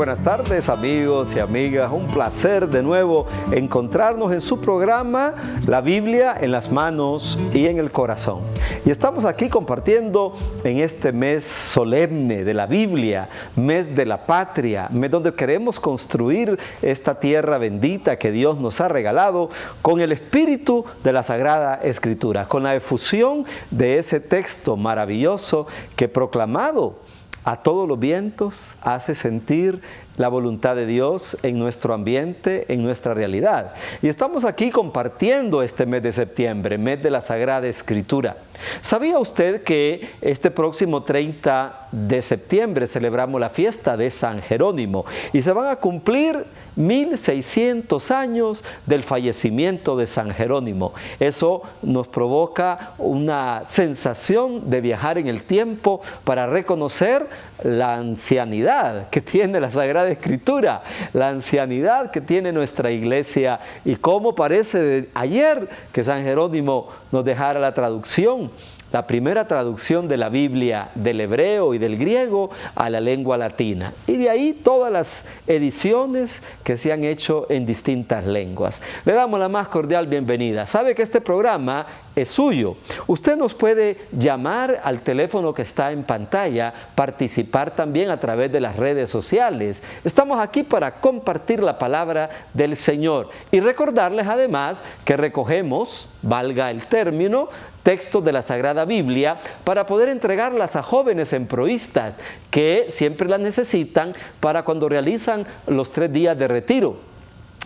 buenas tardes, amigos y amigas. Un placer de nuevo encontrarnos en su programa La Biblia en las manos y en el corazón. Y estamos aquí compartiendo en este mes solemne de la Biblia, mes de la patria, mes donde queremos construir esta tierra bendita que Dios nos ha regalado con el espíritu de la Sagrada Escritura, con la efusión de ese texto maravilloso que proclamado a todos los vientos hace sentir la voluntad de Dios en nuestro ambiente, en nuestra realidad. Y estamos aquí compartiendo este mes de septiembre, mes de la Sagrada Escritura. ¿Sabía usted que este próximo 30 de septiembre celebramos la fiesta de San Jerónimo? Y se van a cumplir 1600 años del fallecimiento de San Jerónimo. Eso nos provoca una sensación de viajar en el tiempo para reconocer la ancianidad que tiene la Sagrada Escritura, la ancianidad que tiene nuestra iglesia y cómo parece de ayer que San Jerónimo nos dejara la traducción, la primera traducción de la Biblia del hebreo y del griego a la lengua latina. Y de ahí todas las ediciones que se han hecho en distintas lenguas. Le damos la más cordial bienvenida. Sabe que este programa es suyo. Usted nos puede llamar al teléfono que está en pantalla, participar también a través de las redes sociales. Estamos aquí para compartir la palabra del Señor y recordarles además que recogemos, valga el término, textos de la Sagrada Biblia para poder entregarlas a jóvenes emproístas que siempre las necesitan para cuando realizan los 3 días de retiro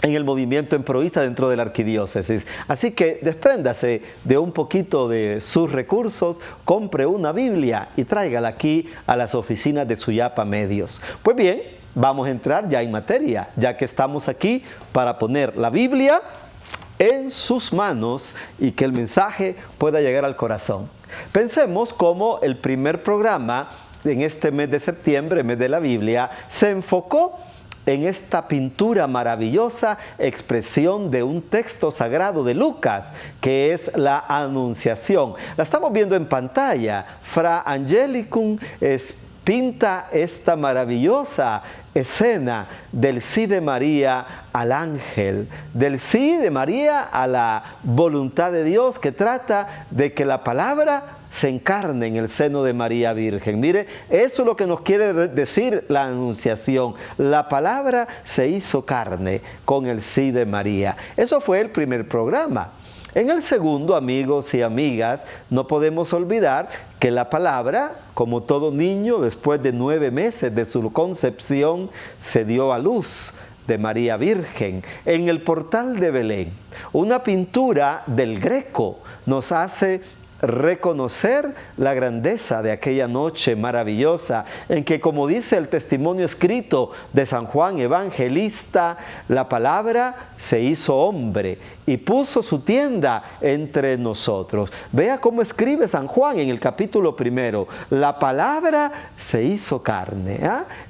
en el movimiento emproísta dentro de la arquidiócesis. Así que despréndase de un poquito de sus recursos, compre una Biblia y tráigala aquí a las oficinas de Suyapa Medios. Pues bien, vamos a entrar ya en materia, ya que estamos aquí para poner la Biblia en sus manos y que el mensaje pueda llegar al corazón. Pensemos cómo el primer programa en este mes de septiembre, mes de la Biblia, se enfocó en esta pintura maravillosa, expresión de un texto sagrado de Lucas, que es la Anunciación. La estamos viendo en pantalla. Fra Angelicum pinta esta maravillosa escena del sí de María al ángel, del sí de María a la voluntad de Dios, que trata de que la palabra se encarne en el seno de María Virgen. Mire, eso es lo que nos quiere decir la Anunciación. La palabra se hizo carne con el sí de María. Eso fue el primer programa. En el segundo, amigos y amigas, no podemos olvidar que la palabra, como todo niño, después de 9 meses de su concepción, se dio a luz de María Virgen en el portal de Belén. Una pintura del Greco nos hace reconocer la grandeza de aquella noche maravillosa en que, como dice el testimonio escrito de San Juan Evangelista, la palabra se hizo hombre y puso su tienda entre nosotros. Vea cómo escribe San Juan en el capítulo 1. La palabra se hizo carne.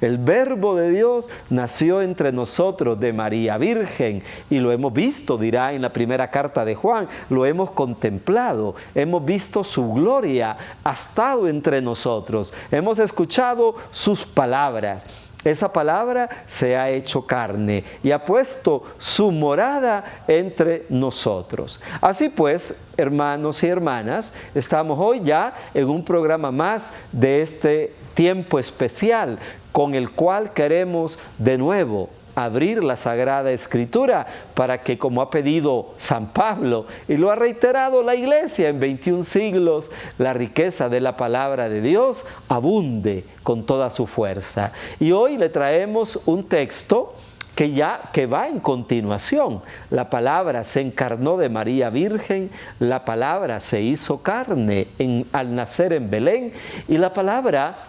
El verbo de Dios nació entre nosotros de María Virgen y lo hemos visto, dirá en la primera carta de Juan, lo hemos contemplado, hemos visto su gloria, ha estado entre nosotros, hemos escuchado sus palabras. Esa palabra se ha hecho carne y ha puesto su morada entre nosotros. Así pues, hermanos y hermanas, estamos hoy ya en un programa más de este tiempo especial con el cual queremos de nuevo abrir la Sagrada Escritura para que, como ha pedido San Pablo y lo ha reiterado la Iglesia en 21 siglos, la riqueza de la palabra de Dios abunde con toda su fuerza. Y hoy le traemos un texto que va en continuación. La palabra se encarnó de María Virgen, la palabra se hizo carne al nacer en Belén y la palabra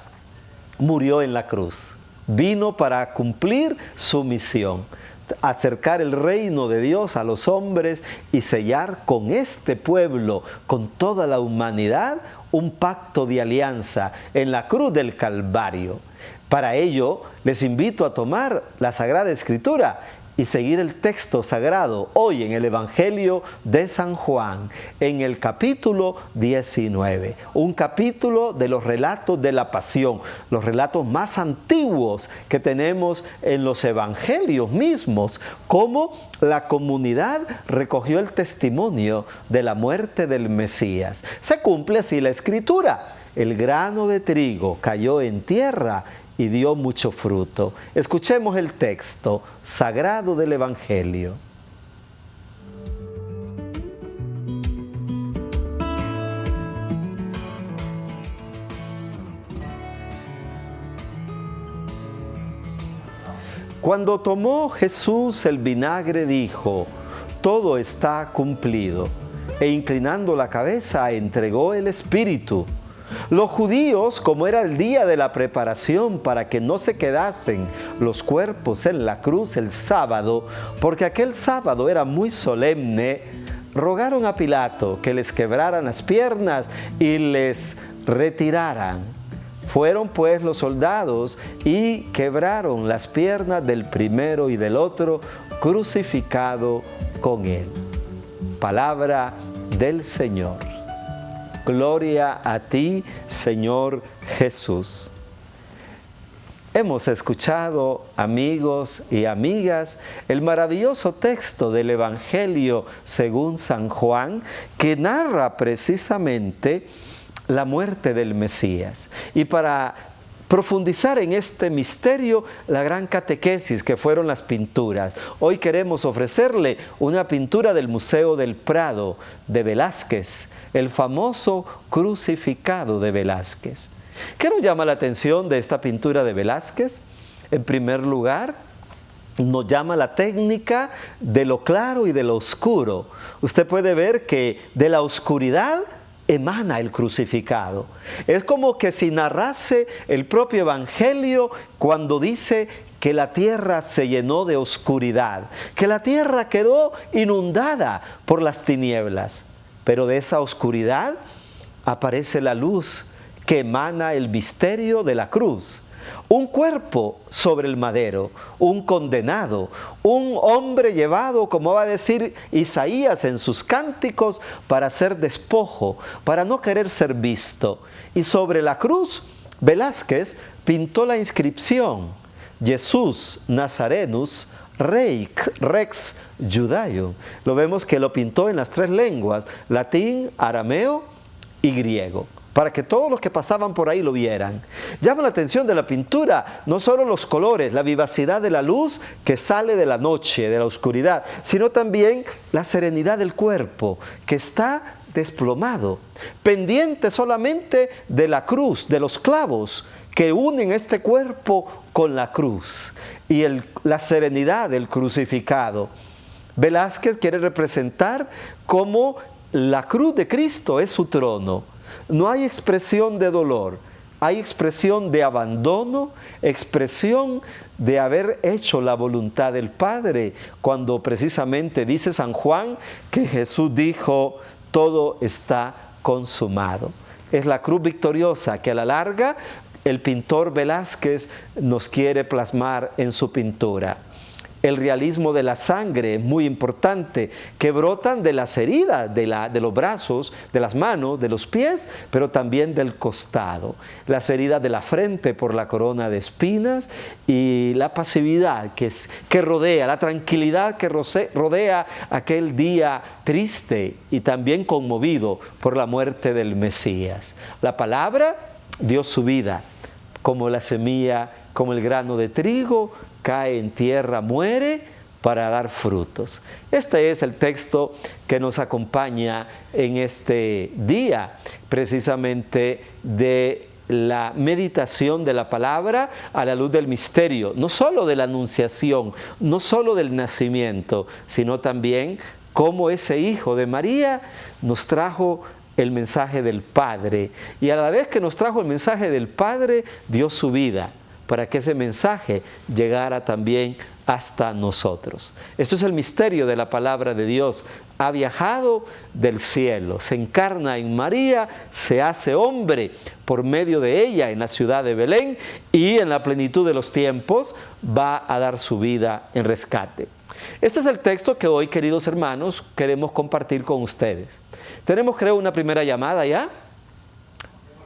murió en la cruz. Vino para cumplir su misión, acercar el reino de Dios a los hombres y sellar con este pueblo, con toda la humanidad, un pacto de alianza en la cruz del Calvario. Para ello, les invito a tomar la Sagrada Escritura y seguir el texto sagrado hoy en el Evangelio de San Juan, en el capítulo 19. Un capítulo de los relatos de la pasión, los relatos más antiguos que tenemos en los evangelios mismos, cómo la comunidad recogió el testimonio de la muerte del Mesías. Se cumple así la Escritura. El grano de trigo cayó en tierra y dio mucho fruto. Escuchemos el texto sagrado del Evangelio. Cuando tomó Jesús el vinagre, dijo: todo está cumplido, e inclinando la cabeza entregó el Espíritu. Los judíos, como era el día de la preparación para que no se quedasen los cuerpos en la cruz el sábado, porque aquel sábado era muy solemne, rogaron a Pilato que les quebraran las piernas y les retiraran. Fueron pues los soldados y quebraron las piernas del primero y del otro, crucificado con él. Palabra del Señor. Gloria a ti, Señor Jesús. Hemos escuchado, amigos y amigas, el maravilloso texto del Evangelio según San Juan, que narra precisamente la muerte del Mesías. Y para profundizar en este misterio, la gran catequesis que fueron las pinturas. Hoy queremos ofrecerle una pintura del Museo del Prado de Velázquez, el famoso crucificado de Velázquez. ¿Qué nos llama la atención de esta pintura de Velázquez? En primer lugar, nos llama la técnica de lo claro y de lo oscuro. Usted puede ver que de la oscuridad emana el crucificado. Es como que si narrase el propio Evangelio cuando dice que la tierra se llenó de oscuridad, que la tierra quedó inundada por las tinieblas. Pero de esa oscuridad aparece la luz que emana el misterio de la cruz. Un cuerpo sobre el madero, un condenado, un hombre llevado, como va a decir Isaías en sus cánticos, para ser despojo, para no querer ser visto. Y sobre la cruz, Velázquez pintó la inscripción: Jesús Nazarenus Rex Judaium. Lo vemos que lo pintó en las tres lenguas, latín, arameo y griego, para que todos los que pasaban por ahí lo vieran. Llama la atención de la pintura no solo los colores, la vivacidad de la luz que sale de la noche, de la oscuridad, sino también la serenidad del cuerpo, que está desplomado, pendiente solamente de la cruz, de los clavos que unen este cuerpo con la cruz y la serenidad del crucificado. Velázquez quiere representar cómo la cruz de Cristo es su trono. No hay expresión de dolor, hay expresión de abandono, expresión de haber hecho la voluntad del Padre, cuando precisamente dice San Juan que Jesús dijo: todo está consumado. Es la cruz victoriosa que a la larga el pintor Velázquez nos quiere plasmar en su pintura. El realismo de la sangre, muy importante, que brotan de las heridas, de los brazos, de las manos, de los pies, pero también del costado. Las heridas de la frente por la corona de espinas y la pasividad que rodea, la tranquilidad que rodea aquel día triste y también conmovido por la muerte del Mesías. La palabra dio su vida, como la semilla, como el grano de trigo, cae en tierra, muere para dar frutos. Este es el texto que nos acompaña en este día, precisamente de la meditación de la palabra a la luz del misterio, no solo de la anunciación, no solo del nacimiento, sino también cómo ese hijo de María nos trajo el mensaje del Padre, y a la vez que nos trajo el mensaje del Padre, dio su vida para que ese mensaje llegara también hasta nosotros. Eso es el misterio de la palabra de Dios. Ha viajado del cielo, se encarna en María, se hace hombre por medio de ella en la ciudad de Belén, y en la plenitud de los tiempos va a dar su vida en rescate. Este es el texto que hoy, queridos hermanos, queremos compartir con ustedes. Tenemos, creo, una primera llamada ya.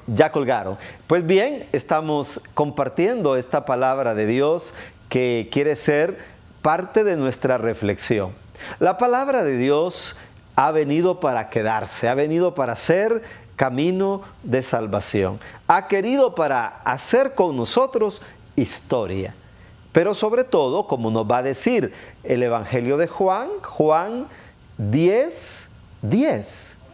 Ya colgaron. Pues bien, estamos compartiendo esta palabra de Dios que quiere ser parte de nuestra reflexión. La palabra de Dios ha venido para quedarse, ha venido para ser camino de salvación. Ha querido para hacer con nosotros historia. Pero sobre todo, como nos va a decir el Evangelio de Juan, Juan 10,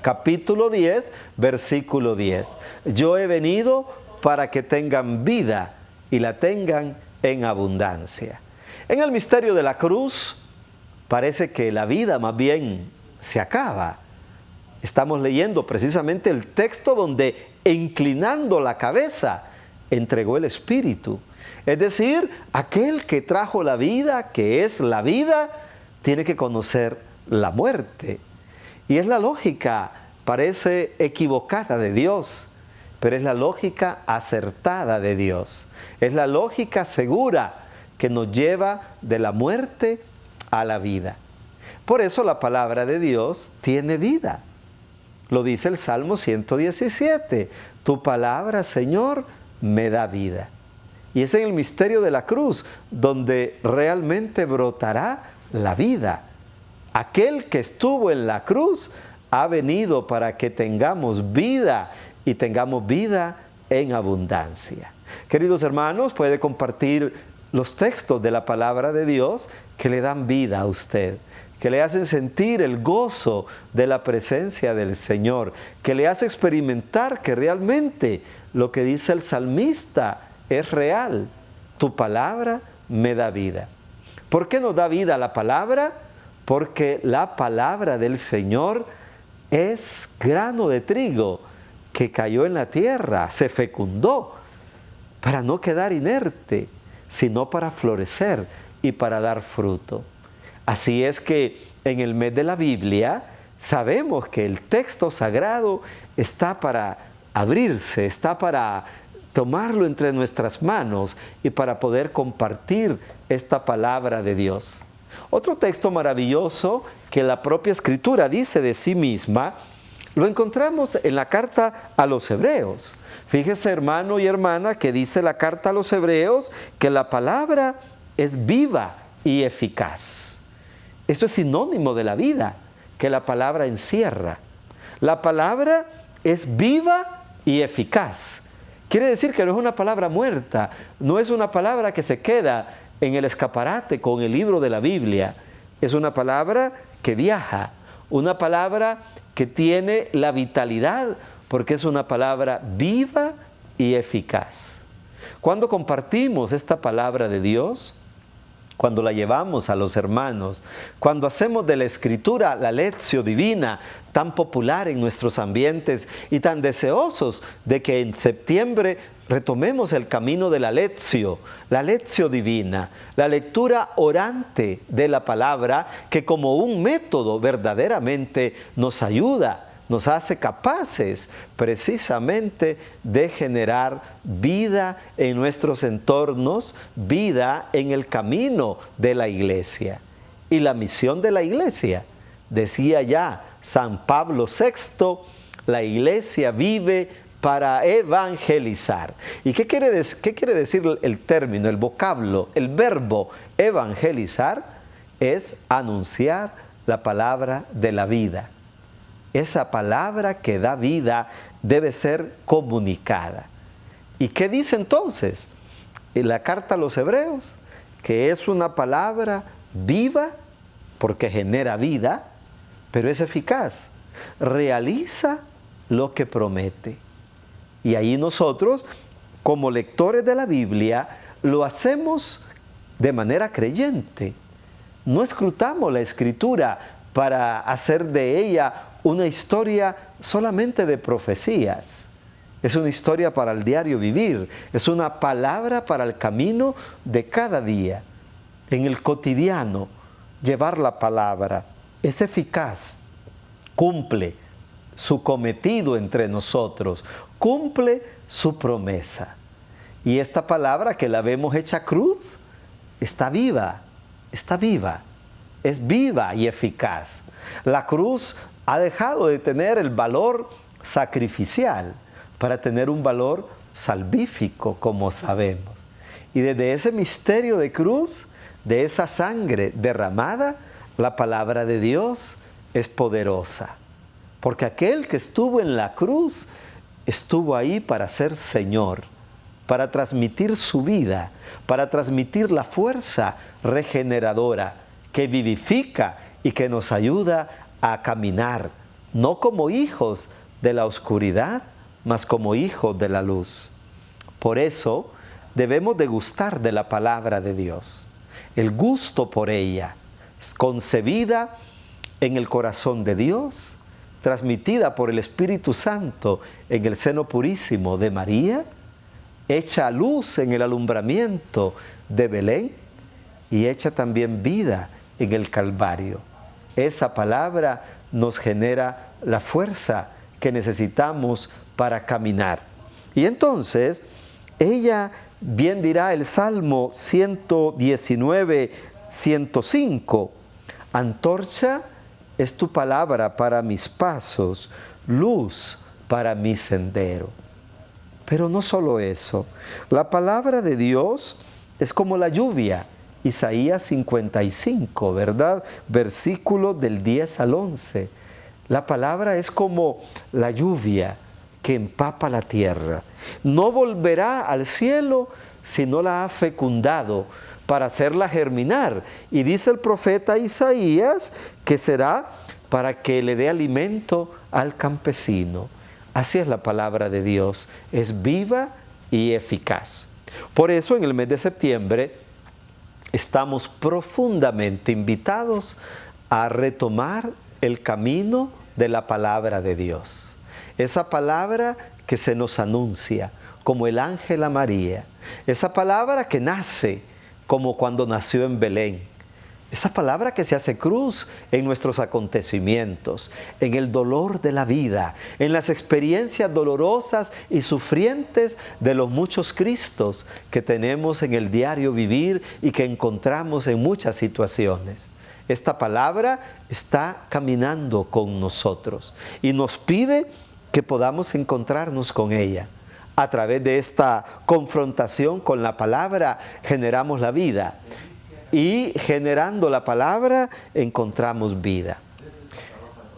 capítulo 10, versículo 10. Yo he venido para que tengan vida y la tengan en abundancia. En el misterio de la cruz, parece que la vida más bien se acaba. Estamos leyendo precisamente el texto donde, inclinando la cabeza, entregó el Espíritu. Es decir, aquel que trajo la vida, que es la vida, tiene que conocer la muerte. Y es la lógica, parece equivocada de Dios, pero es la lógica acertada de Dios. Es la lógica segura que nos lleva de la muerte a la vida. Por eso la palabra de Dios tiene vida. Lo dice el Salmo 117. Tu palabra, Señor, me da vida. Y es en el misterio de la cruz donde realmente brotará la vida. Aquel que estuvo en la cruz ha venido para que tengamos vida y tengamos vida en abundancia. Queridos hermanos, puede compartir los textos de la palabra de Dios que le dan vida a usted, que le hacen sentir el gozo de la presencia del Señor, que le hace experimentar que realmente lo que dice el salmista es real. Tu palabra me da vida. ¿Por qué nos da vida la palabra? Porque la palabra del Señor es grano de trigo que cayó en la tierra, se fecundó para no quedar inerte, sino para florecer y para dar fruto. Así es que en el mes de la Biblia sabemos que el texto sagrado está para abrirse, está para tomarlo entre nuestras manos y para poder compartir esta palabra de Dios. Otro texto maravilloso que la propia Escritura dice de sí misma, lo encontramos en la carta a los Hebreos. Fíjese, hermano y hermana, que dice la carta a los Hebreos que la palabra es viva y eficaz. Esto es sinónimo de la vida que la palabra encierra. La palabra es viva y eficaz. Quiere decir que no es una palabra muerta, no es una palabra que se queda en el escaparate con el libro de la Biblia. Es una palabra que viaja, una palabra que tiene la vitalidad, porque es una palabra viva y eficaz. Cuando compartimos esta palabra de Dios, cuando la llevamos a los hermanos, cuando hacemos de la Escritura la lección divina, tan popular en nuestros ambientes y tan deseosos de que en septiembre retomemos el camino de la lección divina, la lectura orante de la palabra, que como un método verdaderamente nos ayuda, nos hace capaces precisamente de generar vida en nuestros entornos, vida en el camino de la iglesia. Y la misión de la iglesia, decía ya San Pablo VI, la iglesia vive para evangelizar. ¿Y qué quiere decir el término, el vocablo, el verbo evangelizar? Es anunciar la palabra de la vida. Esa palabra que da vida debe ser comunicada. ¿Y qué dice entonces en la carta a los Hebreos? Que es una palabra viva, porque genera vida, pero es eficaz. Realiza lo que promete. Y ahí nosotros, como lectores de la Biblia, lo hacemos de manera creyente. No escrutamos la Escritura para hacer de ella una historia solamente de profecías. Es una historia para el diario vivir. Es una palabra para el camino de cada día. En el cotidiano, llevar la palabra es eficaz. Cumple su cometido entre nosotros. Cumple su promesa. Y esta palabra que la vemos hecha cruz, está viva, está viva. es viva y eficaz. La cruz ha dejado de tener el valor sacrificial para tener un valor salvífico, como sabemos. Y desde ese misterio de cruz, de esa sangre derramada, la palabra de Dios es poderosa. Porque aquel que estuvo en la cruz, estuvo ahí para ser Señor, para transmitir su vida, para transmitir la fuerza regeneradora que vivifica y que nos ayuda a caminar, no como hijos de la oscuridad, mas como hijos de la luz. Por eso debemos de gustar de la palabra de Dios. El gusto por ella, concebida en el corazón de Dios, transmitida por el Espíritu Santo en el seno purísimo de María, hecha luz en el alumbramiento de Belén y hecha también vida en el Calvario. Esa palabra nos genera la fuerza que necesitamos para caminar. Y entonces, ella, bien dirá el Salmo 119, 105, antorcha es tu palabra para mis pasos, luz para mi sendero. Pero no solo eso, la palabra de Dios es como la lluvia. Isaías 55, ¿verdad? Versículo del 10 al 11. La palabra es como la lluvia que empapa la tierra. No volverá al cielo si no la ha fecundado para hacerla germinar. Y dice el profeta Isaías que será para que le dé alimento al campesino. Así es la palabra de Dios, es viva y eficaz. Por eso en el mes de septiembre estamos profundamente invitados a retomar el camino de la palabra de Dios. Esa palabra que se nos anuncia como el ángel a María. Esa palabra que nace como cuando nació en Belén. Esa palabra que se hace cruz en nuestros acontecimientos, en el dolor de la vida, en las experiencias dolorosas y sufrientes de los muchos Cristos que tenemos en el diario vivir y que encontramos en muchas situaciones. Esta palabra está caminando con nosotros y nos pide que podamos encontrarnos con ella. A través de esta confrontación con la palabra generamos la vida. Y generando la palabra encontramos vida.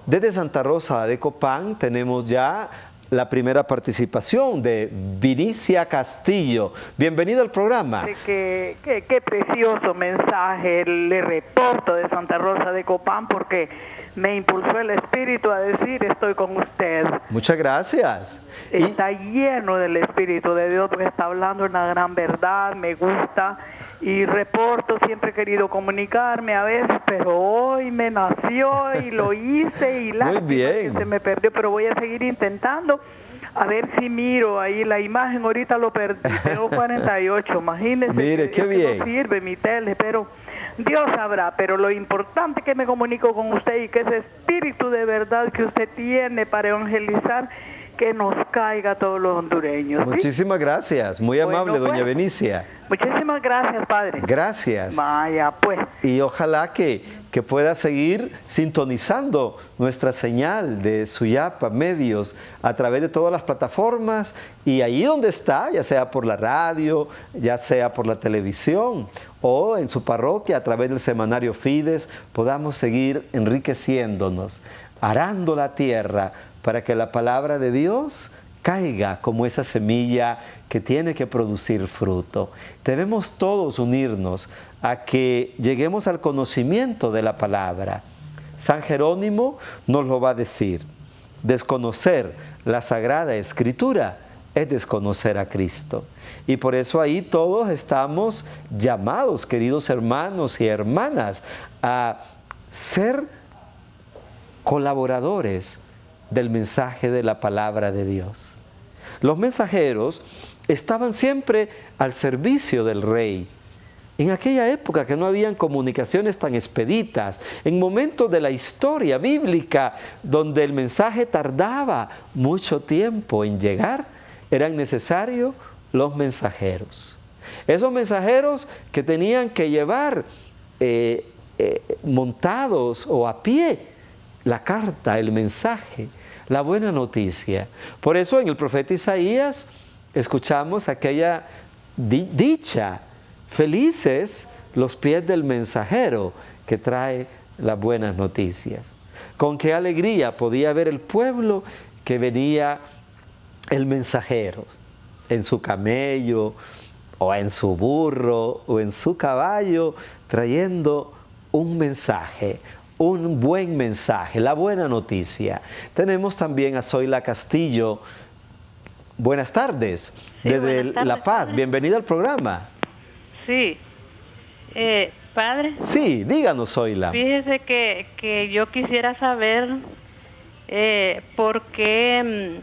Desde Santa Rosa de Copán tenemos ya la primera participación de Vinicia Castillo. Bienvenida al programa. Qué precioso mensaje le reporto de Santa Rosa de Copán, porque me impulsó el Espíritu a decir: estoy con usted. Muchas gracias. Está lleno del Espíritu de Dios, porque está hablando una gran verdad, me gusta. Y reporto, siempre he querido comunicarme a veces, pero hoy me nació y lo hice y muy bien, que se me perdió, pero voy a seguir intentando. A ver si miro ahí la imagen, ahorita lo perdí, tengo 48, imagínese. Mire, qué bien. No sirve mi tele, pero Dios sabrá, pero lo importante es que me comunico con usted y que ese espíritu de verdad que usted tiene para evangelizar, que nos caiga a todos los hondureños. ¿Sí? Muchísimas gracias, muy amable, doña Benicia. Muchísimas gracias, padre. Gracias. Vaya, pues. Y ojalá que pueda seguir sintonizando nuestra señal de Suyapa Medios a través de todas las plataformas, y ahí donde está, ya sea por la radio, ya sea por la televisión o en su parroquia a través del semanario Fides, podamos seguir enriqueciéndonos, arando la tierra para que la palabra de Dios caiga como esa semilla que tiene que producir fruto. Debemos todos unirnos a que lleguemos al conocimiento de la palabra. San Jerónimo nos lo va a decir: desconocer la Sagrada Escritura es desconocer a Cristo. Y por eso ahí todos estamos llamados, queridos hermanos y hermanas, a ser colaboradores del mensaje de la palabra de Dios. Los mensajeros estaban siempre al servicio del rey. En aquella época que no habían comunicaciones tan expeditas, en momentos de la historia bíblica donde el mensaje tardaba mucho tiempo en llegar, eran necesarios los mensajeros. Esos mensajeros que tenían que llevar montados o a pie la carta, el mensaje, la buena noticia. Por eso en el profeta Isaías escuchamos aquella dicha: felices los pies del mensajero que trae las buenas noticias. Con qué alegría podía ver el pueblo que venía el mensajero en su camello o en su burro o en su caballo, trayendo un mensaje, un buen mensaje, la buena noticia. Tenemos también a Zoila Castillo. Buenas tardes, Sí, desde buenas tardes, La Paz. padre. Bienvenida al programa. Sí, padre, Sí, díganos, Zoila. fíjese que yo quisiera saber por qué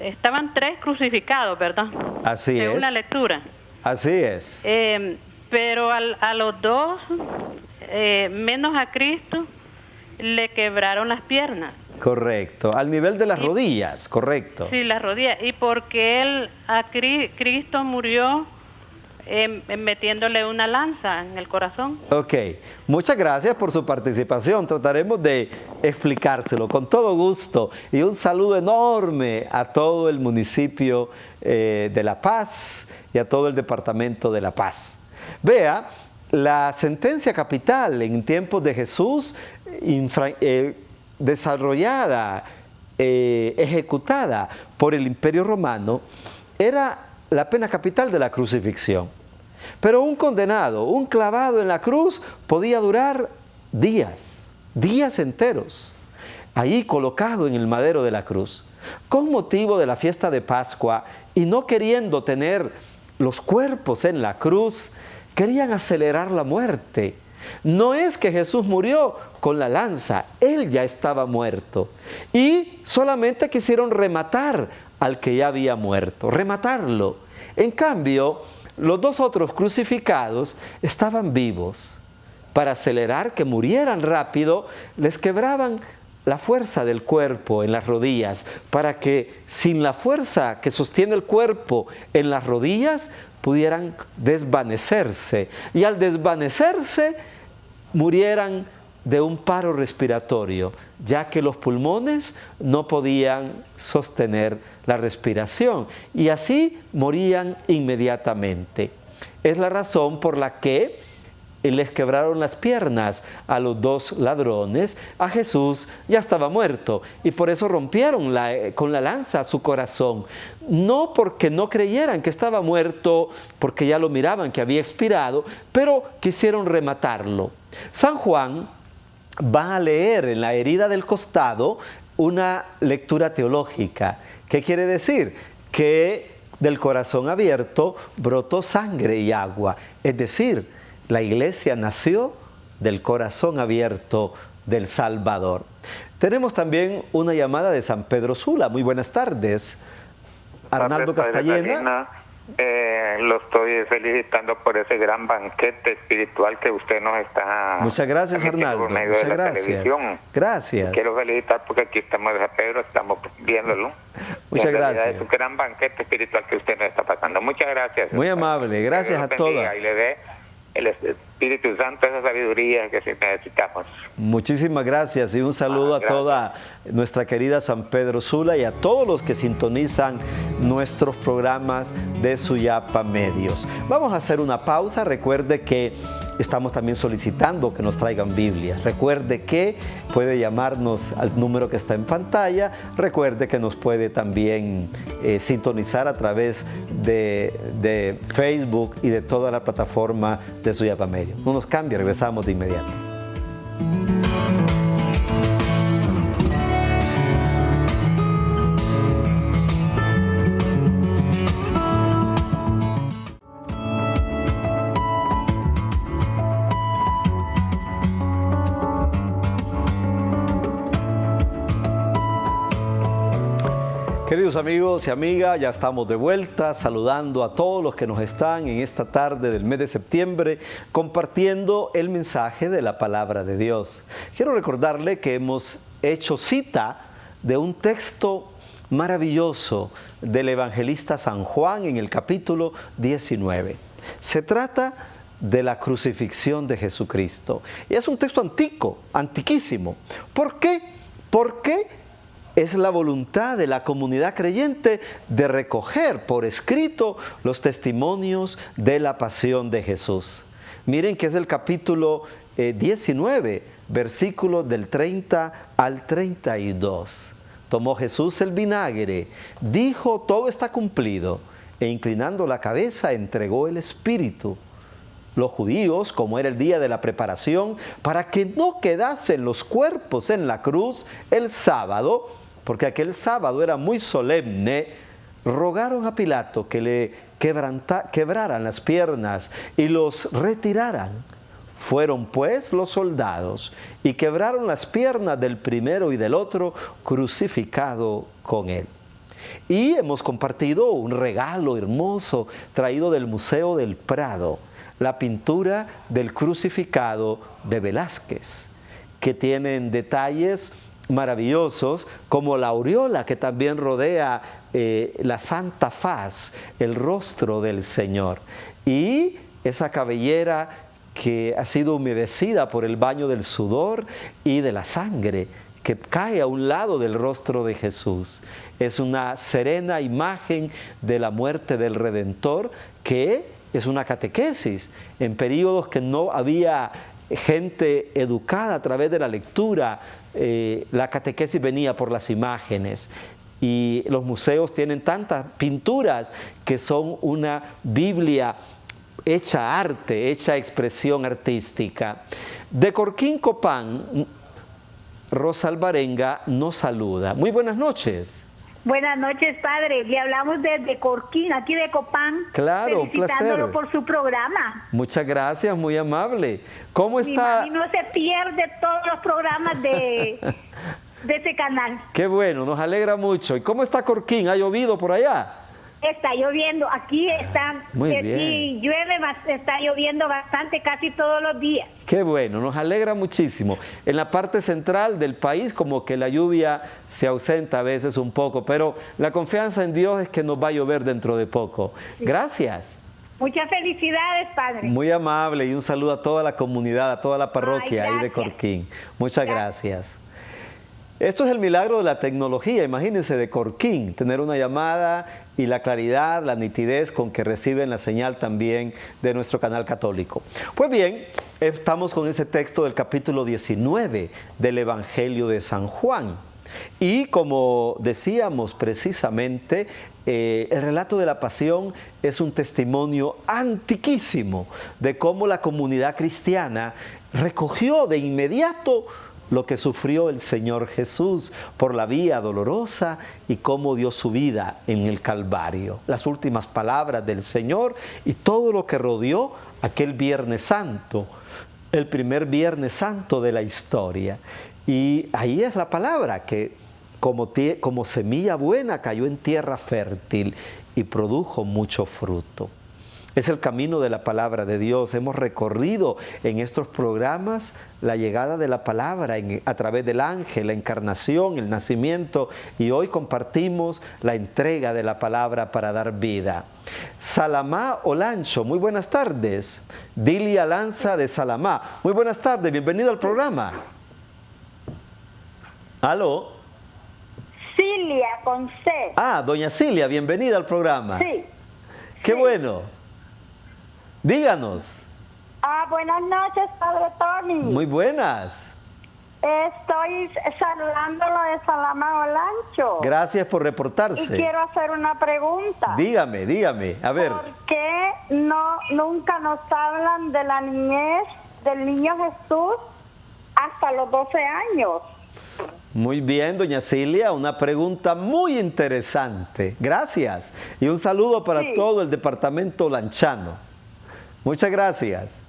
estaban 3 crucificados, ¿verdad? Así Según es. la lectura. Así es. Pero a los 2, menos a Cristo, le quebraron las piernas. Correcto. Al nivel de las rodillas, correcto. Sí, las rodillas. Y porque Cristo murió metiéndole una lanza en el corazón. Ok, muchas gracias por su participación. Trataremos de explicárselo con todo gusto. Y un saludo enorme a todo el municipio de La Paz y a todo el departamento de La Paz. Vea, la sentencia capital en tiempos de Jesús, desarrollada, ejecutada por el Imperio Romano, era la pena capital de la crucifixión. Pero un condenado, un clavado en la cruz, podía durar días enteros, ahí colocado en el madero de la cruz. Con motivo de la fiesta de Pascua y no queriendo tener los cuerpos en la cruz, querían acelerar la muerte. No es que Jesús murió con la lanza, Él ya estaba muerto. Y solamente quisieron rematar al que ya había muerto, rematarlo. En cambio, los 2 otros crucificados estaban vivos. Para acelerar que murieran rápido, les quebraban la fuerza del cuerpo en las rodillas, para que sin la fuerza que sostiene el cuerpo en las rodillas, pudieran desvanecerse. Y al desvanecerse, murieran de un paro respiratorio, ya que los pulmones no podían sostener la respiración y así morían inmediatamente. Es la razón por la que les quebraron las piernas a los 2 ladrones. A Jesús ya estaba muerto y por eso rompieron con la lanza su corazón. No porque no creyeran que estaba muerto, porque ya lo miraban que había expirado, pero quisieron rematarlo. San Juan va a leer en la herida del costado una lectura teológica. ¿Qué quiere decir? Que del corazón abierto brotó sangre y agua. Es decir, la iglesia nació del corazón abierto del Salvador. Tenemos también una llamada de San Pedro Sula. Muy buenas tardes. Arnaldo Castellena. Lo estoy felicitando por ese gran banquete espiritual que usted nos está... Muchas gracias, transmitiendo Arnaldo. por medio Muchas de la gracias. televisión. Gracias. Quiero felicitar porque aquí estamos en San Pedro, estamos viéndolo. Muchas gracias. Es un gran banquete espiritual que usted nos está pasando. Muchas gracias. Muy amable. Gracias a todos. Y le dé el Espíritu Santo esa sabiduría que sí necesitamos. Muchísimas gracias y un saludo a toda nuestra querida San Pedro Sula y a todos los que sintonizan nuestros programas de Suyapa Medios. Vamos a hacer una pausa. Recuerde que estamos también solicitando que nos traigan Biblias. Recuerde que puede llamarnos al número que está en pantalla. Recuerde que nos puede también sintonizar a través de Facebook y de toda la plataforma de Suyapa Medios. No nos cambie, regresamos de inmediato. Queridos amigos y amigas, ya estamos de vuelta saludando a todos los que nos están en esta tarde del mes de septiembre compartiendo el mensaje de la palabra de Dios. Quiero recordarle que hemos hecho cita de un texto maravilloso del evangelista San Juan en el capítulo 19. Se trata de la crucifixión de Jesucristo. Y es un texto antiquísimo. ¿Por qué? Porque es la voluntad de la comunidad creyente de recoger por escrito los testimonios de la pasión de Jesús. Miren que es el capítulo 19, versículos del 30 al 32. Tomó Jesús el vinagre, dijo: todo está cumplido, e inclinando la cabeza entregó el espíritu. Los judíos, como era el día de la preparación, para que no quedasen los cuerpos en la cruz el sábado, porque aquel sábado era muy solemne, rogaron a Pilato que le quebraran las piernas y los retiraran. Fueron pues los soldados y quebraron las piernas del primero y del otro, crucificado con él. Y hemos compartido un regalo hermoso traído del Museo del Prado, la pintura del crucificado de Velázquez, que tienen detalles maravillosos como la aureola que también rodea la santa faz, el rostro del Señor, y esa cabellera que ha sido humedecida por el baño del sudor y de la sangre que cae a un lado del rostro de Jesús. Es una serena imagen de la muerte del Redentor, que es una catequesis en períodos que no había gente educada a través de la lectura. La catequesis venía por las imágenes, y los museos tienen tantas pinturas que son una Biblia hecha arte, hecha expresión artística. De Corquín, Copán, Rosa Alvarenga nos saluda. Muy buenas noches. Buenas noches, padre. Le hablamos desde Corquín, aquí de Copán. Claro, un placer. Felicitándolo por su programa. Muchas gracias, muy amable. ¿Cómo está? Mi mami no se pierde todos los programas de ese canal. Qué bueno, nos alegra mucho. ¿Y cómo está Corquín? ¿Ha llovido por allá? Está lloviendo, aquí está, Muy bien. sí, llueve, está lloviendo bastante casi todos los días. Qué bueno, nos alegra muchísimo. En la parte central del país como que la lluvia se ausenta a veces un poco, pero la confianza en Dios es que nos va a llover dentro de poco. Gracias. Muchas felicidades, padre. Muy amable, y un saludo a toda la comunidad, a toda la parroquia ahí de gracias. Corquín. Muchas gracias. Esto es el milagro de la tecnología, imagínense, de Corquín, tener una llamada y la claridad, la nitidez con que reciben la señal también de nuestro canal católico. Pues bien, estamos con ese texto del capítulo 19 del Evangelio de San Juan. Y como decíamos precisamente, el relato de la pasión es un testimonio antiquísimo de cómo la comunidad cristiana recogió de inmediato lo que sufrió el Señor Jesús por la vía dolorosa y cómo dio su vida en el Calvario. Las últimas palabras del Señor y todo lo que rodeó aquel Viernes Santo, el primer Viernes Santo de la historia. Y ahí es la palabra que como semilla buena cayó en tierra fértil y produjo mucho fruto. Es el camino de la palabra de Dios. Hemos recorrido en estos programas la llegada de la palabra a través del ángel, la encarnación, el nacimiento, y hoy compartimos la entrega de la palabra para dar vida. Salamá Olancho, muy buenas tardes. Dilia Lanza de Salamá, muy buenas tardes, bienvenido al programa. ¿Aló? Cilia, con C. Ah, doña Cilia, bienvenida al programa. Sí. Qué bueno. Díganos. Buenas noches, padre Tony. Muy buenas. Estoy saludándolo de Salamá Olancho. Gracias por reportarse. Y quiero hacer una pregunta. Dígame, a ver. ¿Por qué nunca nos hablan de la niñez del niño Jesús hasta los 12 años? Muy bien, doña Cilia, una pregunta muy interesante. Gracias. Y un saludo para todo el departamento lanchano. Muchas gracias.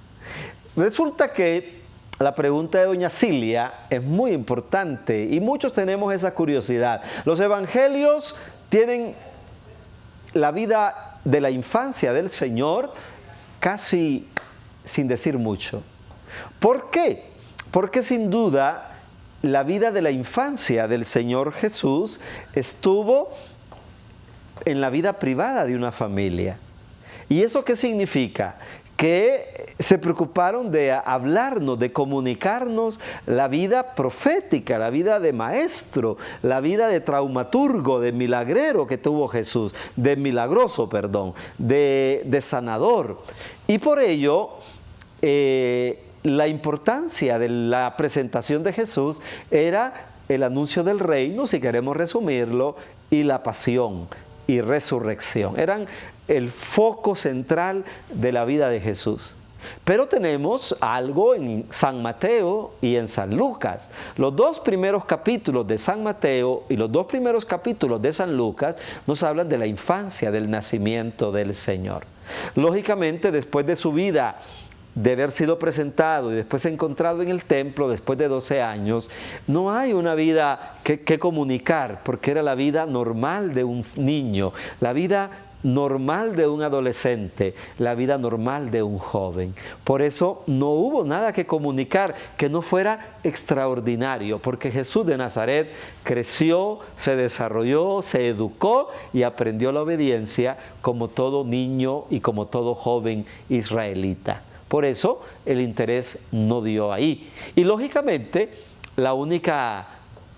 Resulta que la pregunta de doña Cilia es muy importante y muchos tenemos esa curiosidad. Los evangelios tienen la vida de la infancia del Señor casi sin decir mucho. ¿Por qué? Porque sin duda la vida de la infancia del Señor Jesús estuvo en la vida privada de una familia. ¿Y eso qué significa? que se preocuparon de hablarnos, de comunicarnos la vida profética, la vida de maestro, la vida de traumaturgo, de milagrero que tuvo Jesús, de milagroso, perdón, de sanador. Y por ello, la importancia de la presentación de Jesús era el anuncio del reino, si queremos resumirlo, y la pasión y resurrección. Eran el foco central de la vida de Jesús. Pero tenemos algo en San Mateo y en San Lucas. Los dos primeros capítulos de San Mateo y los dos primeros capítulos de San Lucas nos hablan de la infancia, del nacimiento del Señor. Lógicamente, después de su vida, de haber sido presentado y después encontrado en el templo después de 12 años, no hay una vida que comunicar, porque era la vida normal de un niño, la vida normal de un adolescente, la vida normal de un joven. Por eso no hubo nada que comunicar que no fuera extraordinario, porque Jesús de Nazaret creció, se desarrolló, se educó y aprendió la obediencia como todo niño y como todo joven israelita. Por eso el interés no dio ahí. Y lógicamente la única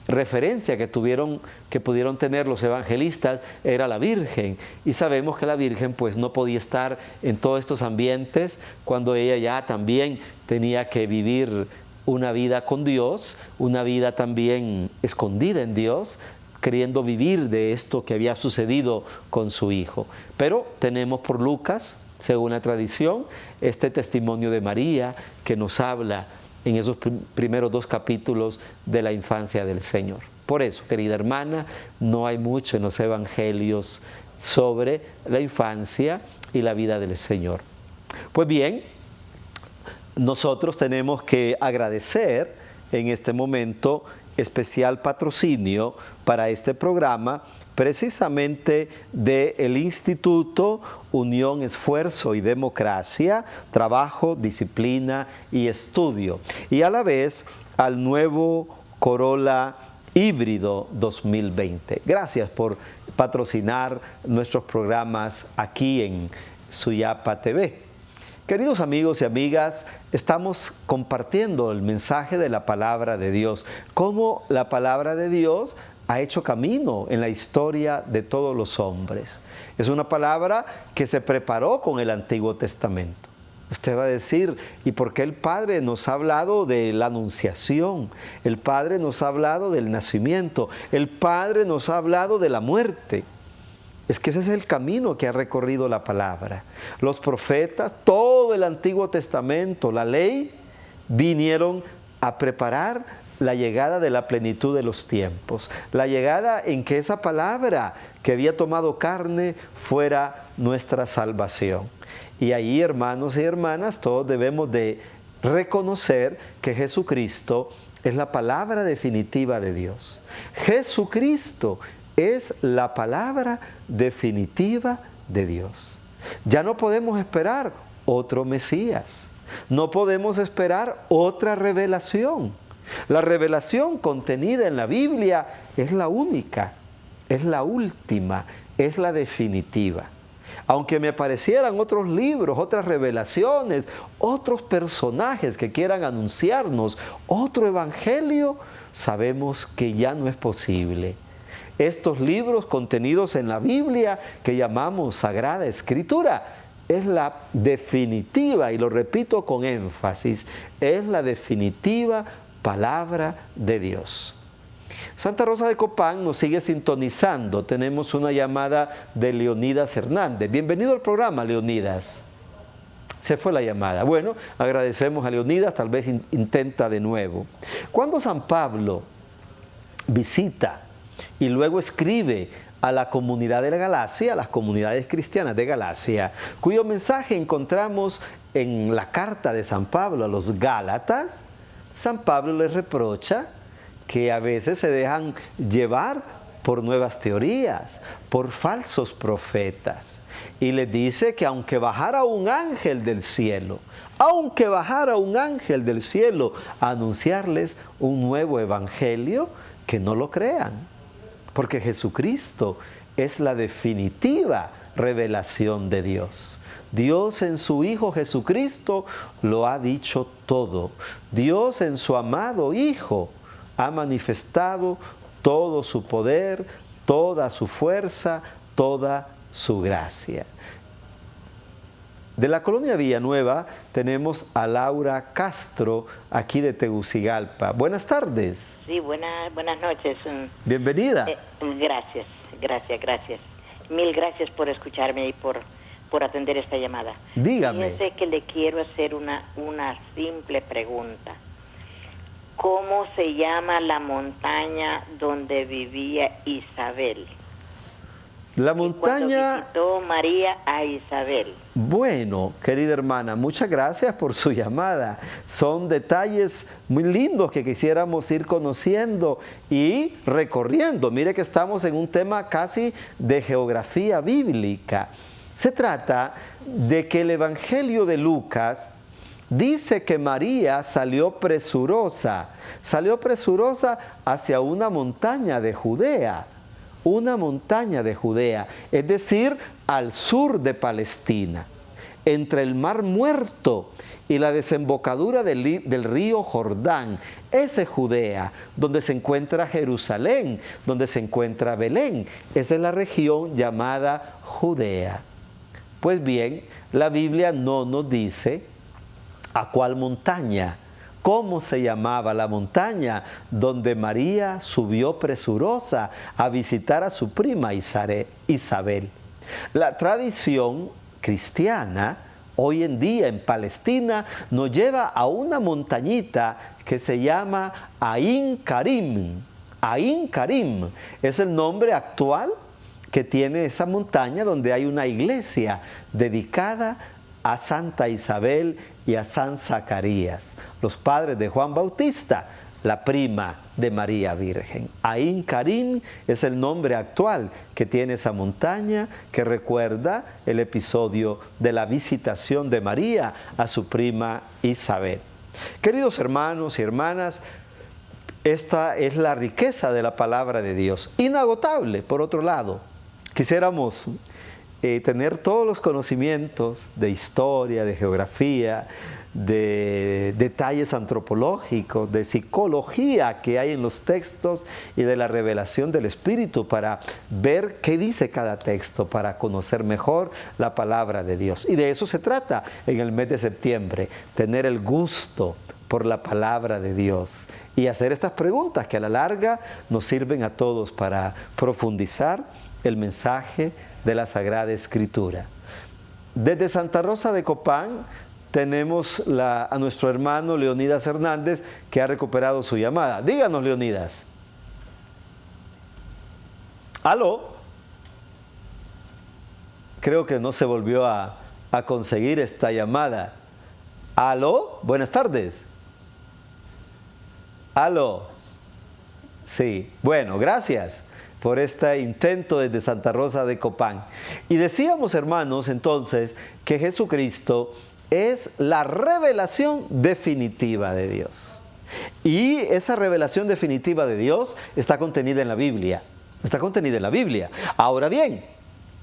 referencia que pudieron tener los evangelistas era la Virgen. Y sabemos que la Virgen pues no podía estar en todos estos ambientes cuando ella ya también tenía que vivir una vida con Dios, una vida también escondida en Dios, queriendo vivir de esto que había sucedido con su hijo. Pero tenemos por Lucas, según la tradición, este testimonio de María que nos habla en esos primeros dos capítulos de la infancia del Señor. Por eso, querida hermana, no hay mucho en los evangelios sobre la infancia y la vida del Señor. Pues bien, nosotros tenemos que agradecer en este momento especial patrocinio para este programa, precisamente del Instituto Unión, Esfuerzo y Democracia, Trabajo, Disciplina y Estudio, y a la vez al nuevo Corolla Híbrido 2020. Gracias por patrocinar nuestros programas aquí en Suyapa TV. Queridos amigos y amigas, estamos compartiendo el mensaje de la palabra de Dios, cómo la palabra de Dios ha hecho camino en la historia de todos los hombres. Es una palabra que se preparó con el Antiguo Testamento. Usted va a decir, ¿y por qué el Padre nos ha hablado de la anunciación? El Padre nos ha hablado del nacimiento. El Padre nos ha hablado de la muerte. Es que ese es el camino que ha recorrido la palabra. Los profetas, todo el Antiguo Testamento, la ley, vinieron a preparar la llegada de la plenitud de los tiempos, la llegada en que esa palabra que había tomado carne fuera nuestra salvación. Y ahí, hermanos y hermanas, todos debemos de reconocer que Jesucristo es la palabra definitiva de Dios. Jesucristo es la palabra definitiva de Dios. Ya no podemos esperar otro Mesías, no podemos esperar otra revelación. La revelación contenida en la Biblia es la única, es la última, es la definitiva. Aunque me aparecieran otros libros, otras revelaciones, otros personajes que quieran anunciarnos otro evangelio, sabemos que ya no es posible. Estos libros contenidos en la Biblia que llamamos Sagrada Escritura es la definitiva, y lo repito con énfasis, es la definitiva palabra de Dios. Santa Rosa de Copán nos sigue sintonizando. Tenemos una llamada de Leonidas Hernández. Bienvenido al programa, Leonidas. Se fue la llamada. Bueno, agradecemos a Leonidas, tal vez intenta de nuevo. Cuando San Pablo visita y luego escribe a la comunidad de la Galacia, a las comunidades cristianas de Galacia, cuyo mensaje encontramos en la carta de San Pablo a los Gálatas, San Pablo les reprocha que a veces se dejan llevar por nuevas teorías, por falsos profetas. Y les dice que aunque bajara un ángel del cielo, a anunciarles un nuevo evangelio, que no lo crean. Porque Jesucristo es la definitiva revelación de Dios. Dios en su Hijo Jesucristo lo ha dicho todo. Dios en su amado Hijo ha manifestado todo su poder, toda su fuerza, toda su gracia. De la colonia Villanueva tenemos a Laura Castro, aquí de Tegucigalpa. Buenas tardes. Sí, buenas noches. Bienvenida. Gracias. Mil gracias por escucharme y por atender esta llamada. Dígame. Fíjese que le quiero hacer una simple pregunta. ¿Cómo se llama la montaña donde vivía Isabel? La montaña... Cuando visitó María a Isabel. Bueno, querida hermana, muchas gracias por su llamada. Son detalles muy lindos que quisiéramos ir conociendo y recorriendo. Mire que estamos en un tema casi de geografía bíblica. Se trata de que el Evangelio de Lucas dice que María salió presurosa hacia una montaña de Judea. Una montaña de Judea, es decir, al sur de Palestina, entre el Mar Muerto y la desembocadura del río Jordán. Esa es Judea, donde se encuentra Jerusalén, donde se encuentra Belén. Esa es la región llamada Judea. Pues bien, la Biblia no nos dice a cuál montaña, cómo se llamaba la montaña donde María subió presurosa a visitar a su prima Isabel. La tradición cristiana hoy en día en Palestina nos lleva a una montañita que se llama Ain Karim. Ain Karim es el nombre actual que tiene esa montaña, donde hay una iglesia dedicada a Santa Isabel y a San Zacarías, los padres de Juan Bautista, la prima de María Virgen. Ain Karim es el nombre actual que tiene esa montaña, que recuerda el episodio de la visitación de María a su prima Isabel. Queridos hermanos y hermanas, esta es la riqueza de la palabra de Dios, inagotable. Por otro lado, quisiéramos tener todos los conocimientos de historia, de geografía, de detalles antropológicos, de psicología que hay en los textos y de la revelación del Espíritu para ver qué dice cada texto, para conocer mejor la palabra de Dios. Y de eso se trata en el mes de septiembre, tener el gusto por la palabra de Dios y hacer estas preguntas que a la larga nos sirven a todos para profundizar el mensaje de la Sagrada Escritura. Desde Santa Rosa de Copán tenemos a nuestro hermano Leonidas Hernández, que ha recuperado su llamada. Díganos, Leonidas. ¿Aló? Creo que no se volvió a conseguir esta llamada. ¿Aló? Buenas tardes. ¿Aló? Sí, bueno, gracias por este intento desde Santa Rosa de Copán. Y decíamos, hermanos, entonces, que Jesucristo es la revelación definitiva de Dios. Y esa revelación definitiva de Dios está contenida en la Biblia. Está contenida en la Biblia. Ahora bien,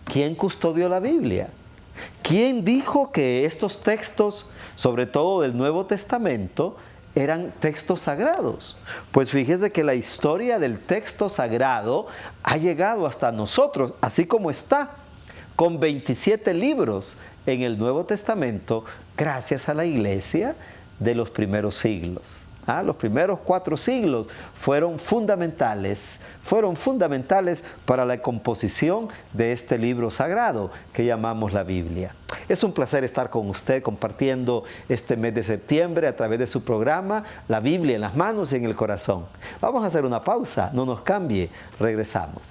¿quién custodió la Biblia? ¿Quién dijo que estos textos, sobre todo del Nuevo Testamento, eran textos sagrados? Pues fíjese que la historia del texto sagrado ha llegado hasta nosotros, así como está, con 27 libros en el Nuevo Testamento, gracias a la iglesia de los primeros siglos. Los primeros 4 siglos fueron fundamentales para la composición de este libro sagrado que llamamos la Biblia. Es un placer estar con usted compartiendo este mes de septiembre a través de su programa La Biblia en las manos y en el corazón. Vamos a hacer una pausa, no nos cambie, regresamos.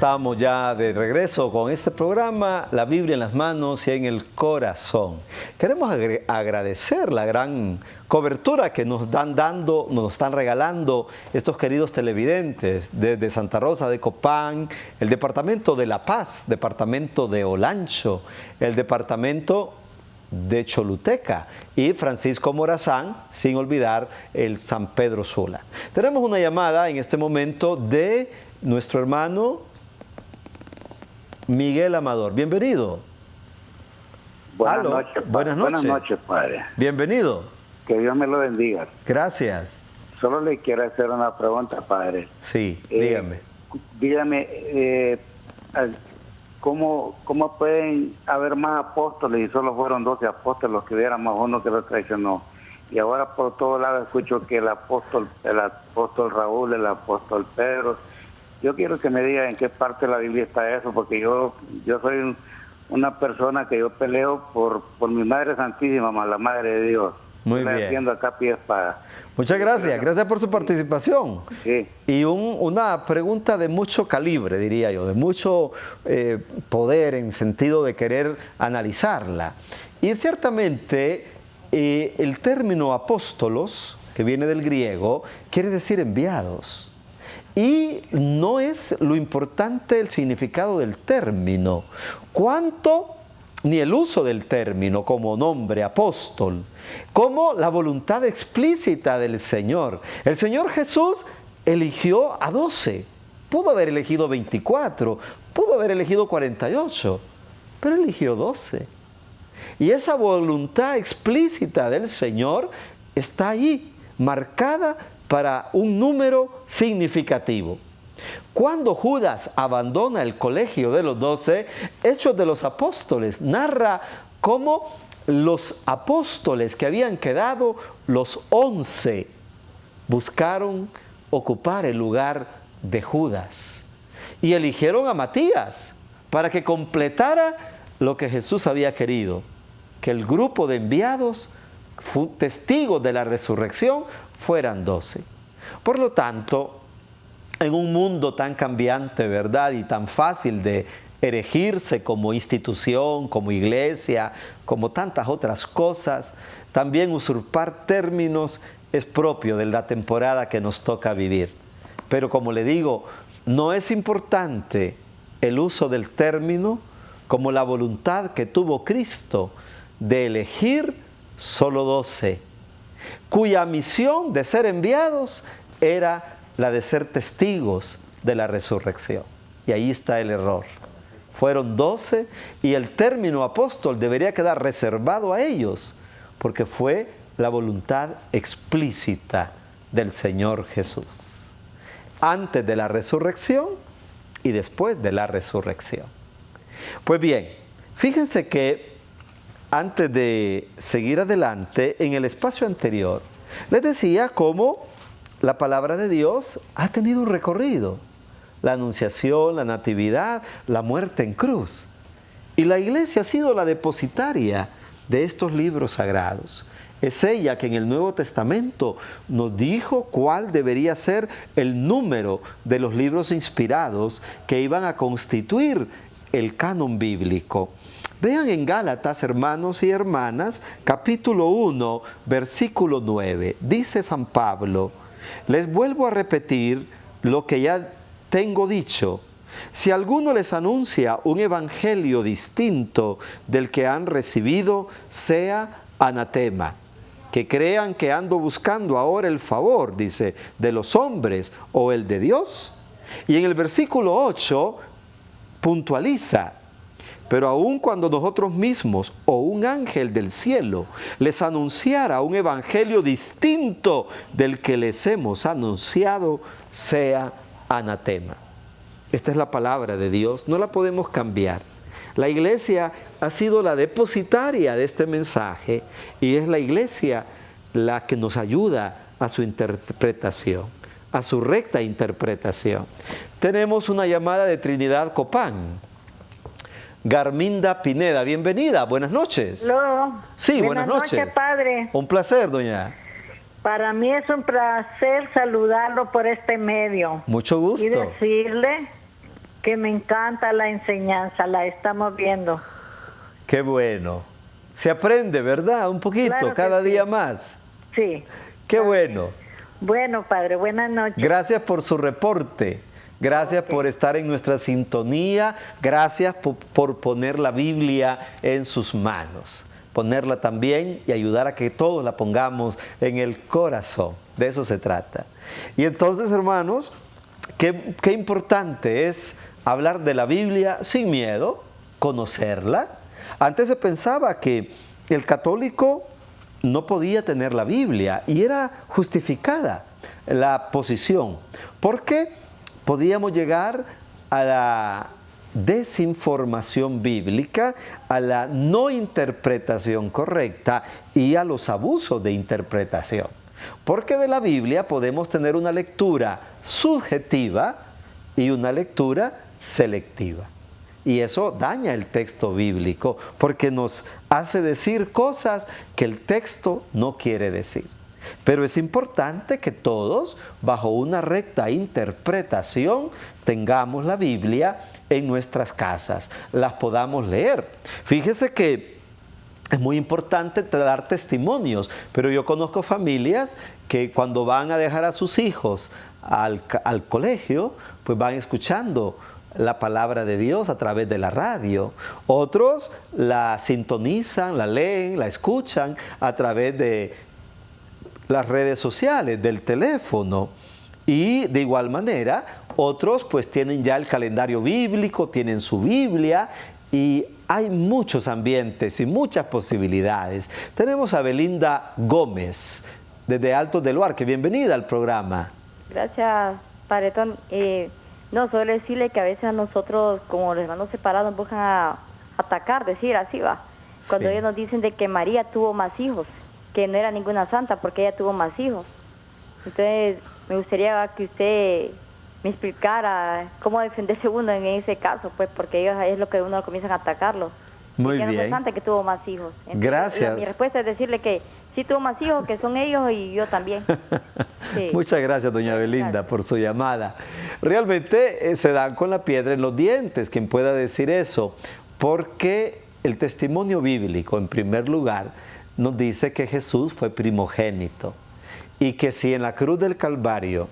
estamos ya de regreso con este programa, La Biblia en las manos y en el corazón. Queremos agradecer la gran cobertura que nos están regalando estos queridos televidentes desde Santa Rosa de Copán, el departamento de La Paz, departamento de Olancho, el departamento de Choluteca y Francisco Morazán, sin olvidar el San Pedro Sula. Tenemos una llamada en este momento de nuestro hermano Miguel Amador. Bienvenido. Buenas noches, padre. Buenas noches. Buenas noches, padre. Bienvenido. Que Dios me lo bendiga. Gracias. Solo le quiero hacer una pregunta, padre. Sí, dígame. Dígame, ¿cómo pueden haber más apóstoles y solo fueron 12 apóstoles los que hubieran más uno que lo traicionó? Y ahora por todos lados escucho que el apóstol Raúl, el apóstol Pedro. Yo quiero que me diga en qué parte de la Biblia está eso, porque yo soy una persona que yo peleo por mi Madre Santísima, la Madre de Dios. Muy bien. bien. Acá pie espada. Muchas gracias. Gracias por su participación. Sí. Y una pregunta de mucho calibre, diría yo, de mucho poder en sentido de querer analizarla. Y ciertamente el término apóstolos, que viene del griego, quiere decir enviados. Y no es lo importante el significado del término, cuanto ni el uso del término como nombre apóstol, como la voluntad explícita del Señor. El Señor Jesús eligió a 12, pudo haber elegido 24, pudo haber elegido 48, pero eligió 12. Y esa voluntad explícita del Señor está ahí, marcada para un número significativo. Cuando Judas abandona el colegio de los 12, Hechos de los Apóstoles narra cómo los apóstoles que habían quedado, los 11, buscaron ocupar el lugar de Judas y eligieron a Matías para que completara lo que Jesús había querido, que el grupo de enviados, testigos de la resurrección, fueran 12. Por lo tanto, en un mundo tan cambiante, ¿verdad? Y tan fácil de erigirse como institución, como iglesia, como tantas otras cosas, también usurpar términos es propio de la temporada que nos toca vivir. Pero como le digo, no es importante el uso del término como la voluntad que tuvo Cristo de elegir solo 12, cuya misión de ser enviados era la de ser testigos de la resurrección. Y ahí está el error. Fueron 12 y el término apóstol debería quedar reservado a ellos, porque fue la voluntad explícita del Señor Jesús, antes de la resurrección y después de la resurrección. Pues bien, fíjense que antes de seguir adelante, en el espacio anterior, les decía cómo la palabra de Dios ha tenido un recorrido. La anunciación, la natividad, la muerte en cruz. Y la iglesia ha sido la depositaria de estos libros sagrados. Es ella que en el Nuevo Testamento nos dijo cuál debería ser el número de los libros inspirados que iban a constituir el canon bíblico. Vean en Gálatas, hermanos y hermanas, capítulo 1, versículo 9. Dice San Pablo: les vuelvo a repetir lo que ya tengo dicho. Si alguno les anuncia un evangelio distinto del que han recibido, sea anatema. Que crean que ando buscando ahora el favor, dice, de los hombres o el de Dios. Y en el versículo 8 puntualiza: pero aun cuando nosotros mismos o un ángel del cielo les anunciara un evangelio distinto del que les hemos anunciado, sea anatema. Esta es la palabra de Dios, no la podemos cambiar. La iglesia ha sido la depositaria de este mensaje y es la iglesia la que nos ayuda a su interpretación, a su recta interpretación. Tenemos una llamada de Trinidad Copán. Garminda Pineda, bienvenida, buenas noches. Hello. Sí, buenas noches, padre. Un placer, doña. Para mí es un placer saludarlo por este medio. Mucho gusto. Y decirle Que me encanta la enseñanza, la estamos viendo. Qué bueno. Se aprende, ¿verdad? Un poquito, Claro cada que sí. día más. Sí. Qué bueno. Bueno, Padre, buenas noches. Gracias por su reporte. Gracias por estar en nuestra sintonía. Gracias por poner la Biblia en sus manos. Ponerla también y ayudar a que todos la pongamos en el corazón. De eso se trata. Y entonces, hermanos, qué importante es hablar de la Biblia sin miedo, conocerla. Antes se pensaba que el católico no podía tener la Biblia y era justificada la posición, porque podíamos llegar a la desinformación bíblica, a la no interpretación correcta y a los abusos de interpretación. Porque de la Biblia podemos tener una lectura subjetiva y una lectura selectiva. Y eso daña el texto bíblico porque nos hace decir cosas que el texto no quiere decir. Pero es importante que todos, bajo una recta interpretación, tengamos la Biblia en nuestras casas, las podamos leer. Fíjese que es muy importante dar testimonios, pero yo conozco familias que cuando van a dejar a sus hijos al colegio, pues van escuchando la palabra de Dios a través de la radio. Otros la sintonizan, la leen, la escuchan a través de las redes sociales, del teléfono. Y de igual manera, otros pues tienen ya el calendario bíblico, tienen su Biblia y hay muchos ambientes y muchas posibilidades. Tenemos a Belinda Gómez desde Altos del Huarque. Bienvenida al programa. Gracias, Paretón. No, solo decirle que a veces a nosotros, como los hermanos separados, nos buscan a atacar, decir así va. Cuando Sí. ellos nos dicen de que María tuvo más hijos, que no era ninguna santa porque ella tuvo más hijos. Entonces, me gustaría que usted me explicara cómo defenderse uno en ese caso, pues, porque ellos es lo que uno comienzan a atacarlo. Muy que no bien. es santa que tuvo más hijos. Entonces, Gracias. Mi respuesta es decirle que sí tuvo más hijos, que son ellos y yo también. Sí. Muchas gracias, doña Belinda, por su llamada. Realmente se dan con la piedra en los dientes quien pueda decir eso, porque el testimonio bíblico, en primer lugar, nos dice que Jesús fue primogénito y que si en la cruz del Calvario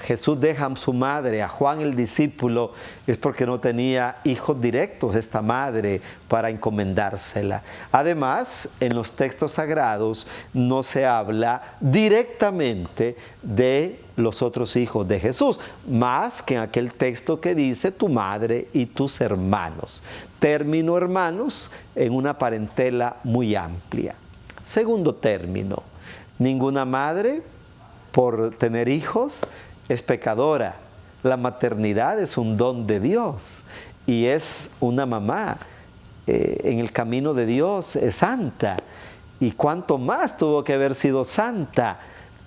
Jesús deja a su madre, a Juan el discípulo, es porque no tenía hijos directos esta madre para encomendársela. Además, en los textos sagrados no se habla directamente de los otros hijos de Jesús, más que en aquel texto que dice tu madre y tus hermanos. Término hermanos en una parentela muy amplia. Segundo término, ninguna madre por tener hijos es pecadora. La maternidad es un don de Dios y es una mamá en el camino de Dios, es santa. Y cuánto más tuvo que haber sido santa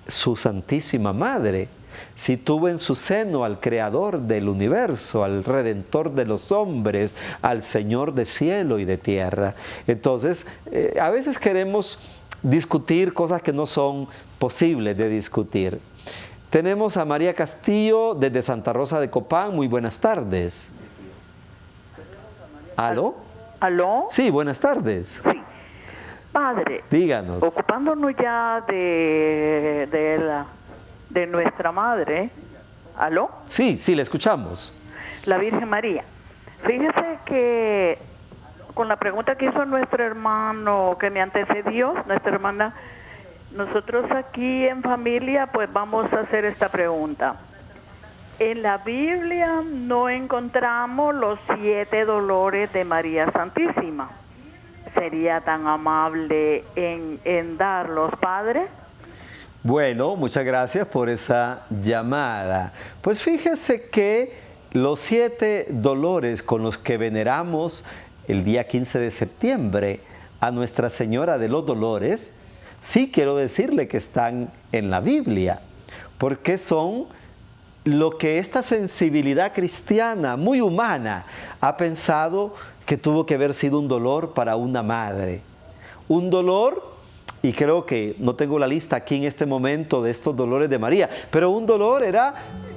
su Santísima Madre, si tuvo en su seno al Creador del universo, al Redentor de los hombres, al Señor de cielo y de tierra. Entonces, a veces queremos discutir cosas que no son posibles de discutir. Tenemos a María Castillo desde Santa Rosa de Copán. Muy buenas tardes. ¿Aló? ¿Aló? Sí, buenas tardes. Sí. Padre, Díganos. ocupándonos ya de nuestra madre, ¿aló? Sí, sí, le escuchamos. La Virgen María. Fíjese que con la pregunta que hizo nuestro hermano que me antecedió, nuestra hermana, nosotros aquí en familia pues vamos a hacer esta pregunta. En la Biblia no encontramos los 7 dolores de María Santísima. ¿Sería tan amable en darlos, Padre? Bueno, muchas gracias por esa llamada. Pues fíjese que los 7 dolores con los que veneramos el día 15 de septiembre a Nuestra Señora de los Dolores, sí quiero decirle que están en la Biblia, porque son lo que esta sensibilidad cristiana muy humana ha pensado que tuvo que haber sido un dolor para una madre. Un dolor, y creo que no tengo la lista aquí en este momento de estos dolores de María, pero un dolor era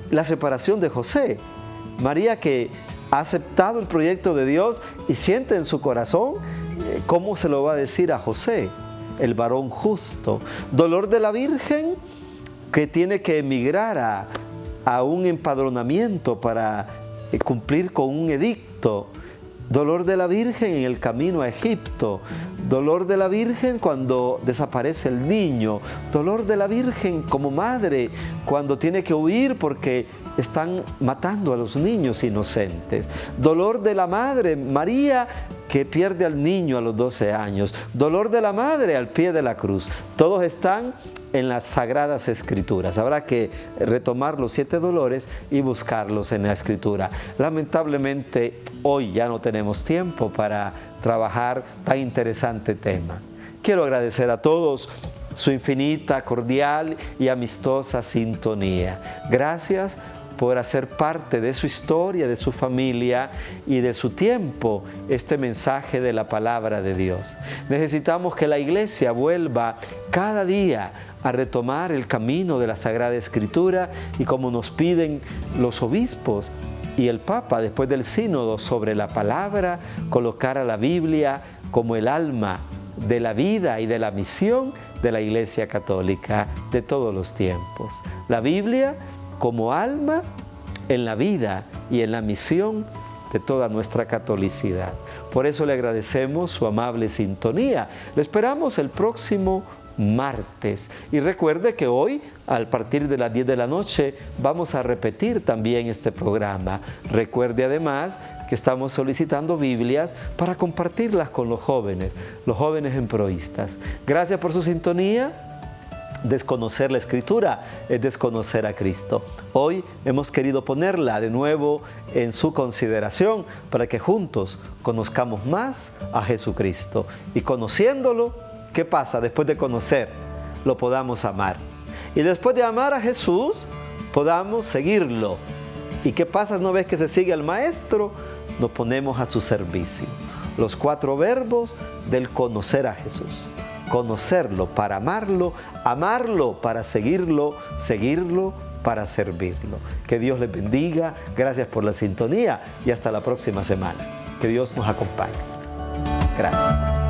la separación de José. María que ha aceptado el proyecto de Dios y siente en su corazón, ¿cómo se lo va a decir a José, el varón justo? Dolor de la Virgen, que tiene que emigrar a un empadronamiento para cumplir con un edicto. Dolor de la Virgen en el camino a Egipto. Dolor de la Virgen cuando desaparece el niño. Dolor de la Virgen como madre cuando tiene que huir porque están matando a los niños inocentes. Dolor de la madre María que pierde al niño a los 12 años. Dolor de la madre al pie de la cruz. Todos están en las Sagradas Escrituras. Habrá que retomar los 7 dolores y buscarlos en la Escritura. Lamentablemente, hoy ya no tenemos tiempo para trabajar tan interesante tema. Quiero agradecer a todos su infinita, cordial y amistosa sintonía. Gracias por hacer parte de su historia, de su familia y de su tiempo este mensaje de la palabra de Dios. Necesitamos que la Iglesia vuelva cada día a retomar el camino de la Sagrada Escritura y como nos piden los obispos y el Papa después del sínodo sobre la palabra, colocar a la Biblia como el alma de la vida y de la misión de la Iglesia Católica de todos los tiempos. La Biblia como alma en la vida y en la misión de toda nuestra catolicidad. Por eso le agradecemos su amable sintonía. Le esperamos el próximo martes. Y recuerde que hoy, al partir de las 10 de la noche, vamos a repetir también este programa. Recuerde además que estamos solicitando Biblias para compartirlas con los jóvenes emproístas. Gracias por su sintonía. Desconocer la Escritura es desconocer a Cristo. Hoy hemos querido ponerla de nuevo en su consideración para que juntos conozcamos más a Jesucristo. Y conociéndolo, ¿qué pasa? Después de conocer, lo podamos amar. Y después de amar a Jesús, podamos seguirlo. ¿Y qué pasa una vez que se sigue al Maestro? Nos ponemos a su servicio. Los 4 verbos del conocer a Jesús. Conocerlo para amarlo, amarlo para seguirlo, seguirlo para servirlo. Que Dios les bendiga, gracias por la sintonía y hasta la próxima semana. Que Dios nos acompañe. Gracias.